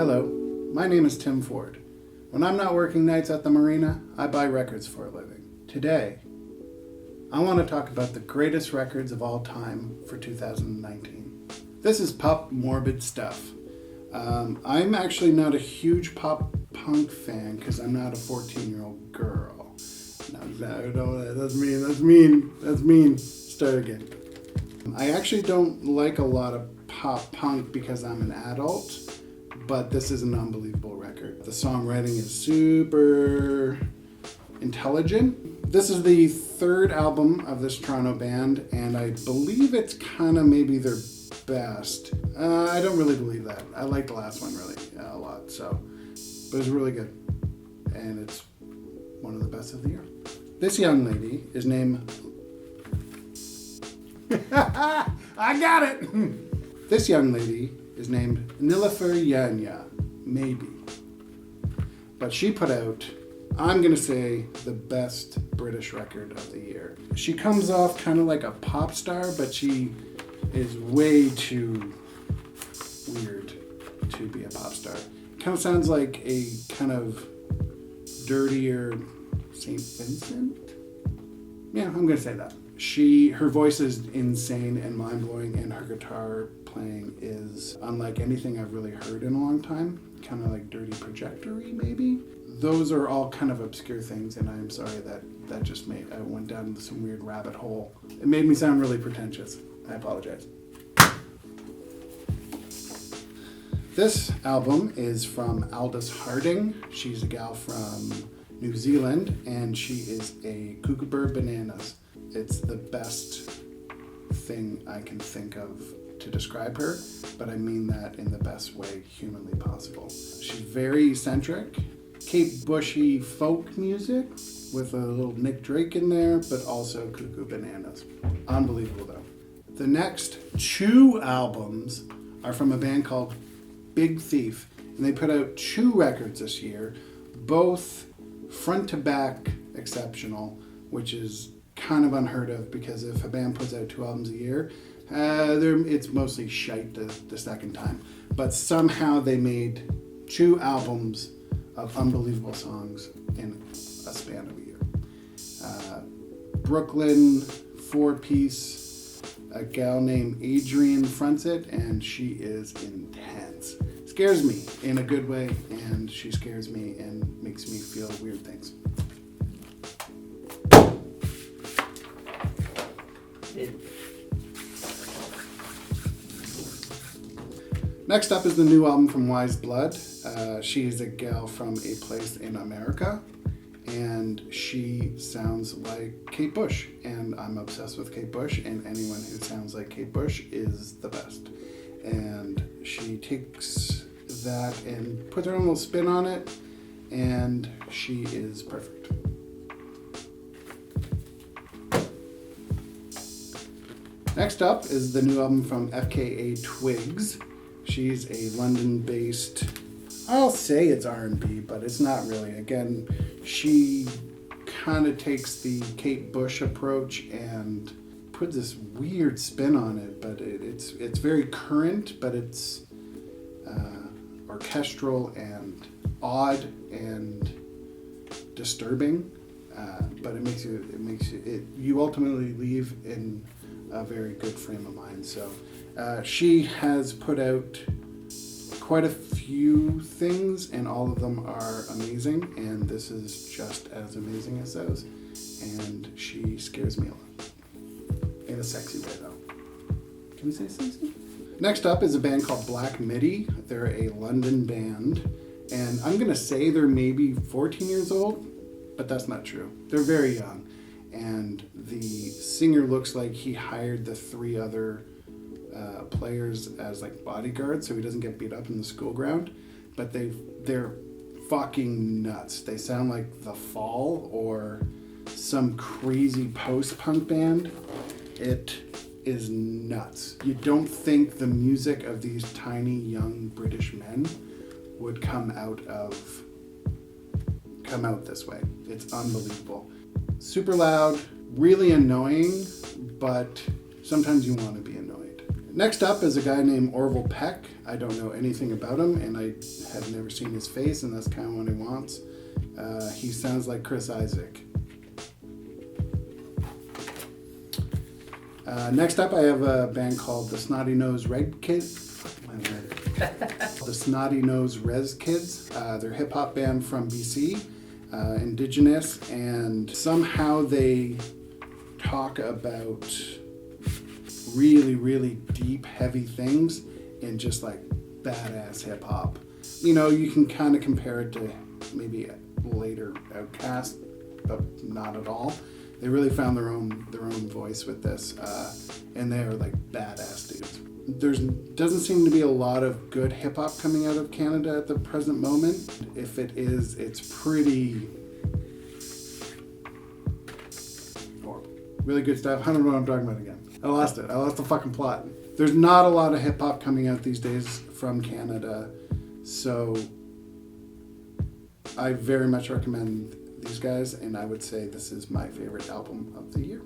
Hello, my name is Tim Ford. When I'm not working nights at the marina, I buy records for a living. Today, I want to talk about the greatest records of all time for 2019. This is Pop Morbid Stuff. I'm actually not a huge pop punk fan because I'm not a 14-year-old girl. No, that's mean. Start again. I actually don't like a lot of pop punk because I'm an adult, but this is an unbelievable record. The songwriting is super intelligent. This is the third album of this Toronto band, and I believe it's kind of maybe their best. I don't really believe that. I like the last one really a lot, but it's really good, and it's one of the best of the year. This young lady is named... I got it! This young lady is named Nilüfer Yanya, maybe. But she put out, I'm going to say, the best British record of the year. She comes off kind of like a pop star, but she is way too weird to be a pop star. Kind of sounds like a kind of dirtier St. Vincent? Yeah, I'm going to say that. Her voice is insane and mind-blowing, and her guitar playing is unlike anything I've really heard in a long time. Kind of like Dirty Projectory, maybe? Those are all kind of obscure things, and I'm sorry that just I went down into some weird rabbit hole. It made me sound really pretentious. I apologize. This album is from Aldous Harding. She's a gal from New Zealand, and she is a Kookaburra Bananas. It's the best thing I can think of to describe her, but I mean that in the best way humanly possible. She's very eccentric, Kate Bushy folk music with a little Nick Drake in there, but also Cuckoo Bananas. Unbelievable though. The next two albums are from a band called Big Thief, and they put out 2 records this year, both front to back exceptional, which is kind of unheard of because if a band puts out 2 albums a year, it's mostly shite the second time. But somehow they made 2 albums of unbelievable songs in a span of a year. Brooklyn 4-piece, a gal named Adrienne fronts it, and she is intense. Scares me in a good way, and she scares me and makes me feel weird things. Next up is the new album from Weyes Blood. She's a gal from a place in America, and she sounds like Kate Bush, and I'm obsessed with Kate Bush, and anyone who sounds like Kate Bush is the best. And she takes that and puts her own little spin on it, and she is perfect. Next up is the new album from FKA Twigs. She's a London-based, I'll say it's R&B, but it's not really. Again, she kind of takes the Kate Bush approach and puts this weird spin on it, but it's very current, but it's orchestral and odd and disturbing. But you ultimately leave in a very good frame of mind. So she has put out quite a few things, and all of them are amazing, and this is just as amazing as those, and she scares me a lot. In a sexy way though. Can we say sexy? Next up is a band called Black Midi. They're a London band, and I'm gonna say they're maybe 14 years old, but that's not true. They're very young. And the singer looks like he hired the 3 other players as like bodyguards so he doesn't get beat up in the school ground. But they're fucking nuts. They sound like The Fall or some crazy post-punk band. It is nuts. You don't think the music of these tiny young British men would come out this way. It's unbelievable. Super loud, really annoying, but sometimes you want to be annoyed. Next up is a guy named Orville Peck. I don't know anything about him, and I have never seen his face, and that's kind of what he wants. He sounds like Chris Isaac. Next up, I have a band called the Snotty Nose Red Kids. The Snotty Nose Rez Kids. They're a hip-hop band from BC, indigenous, and somehow they talk about really, really deep, heavy things in just like badass hip hop. You know, you can kind of compare it to maybe a later Outcast, but not at all. They really found their own voice with this, and they are like badass dudes. There doesn't seem to be a lot of good hip hop coming out of Canada at the present moment. If it is, it's pretty horrible. Really good stuff. I don't know what I'm talking about again. I lost it. I lost the fucking plot. There's not a lot of hip hop coming out these days from Canada, so I very much recommend these guys, and I would say this is my favorite album of the year.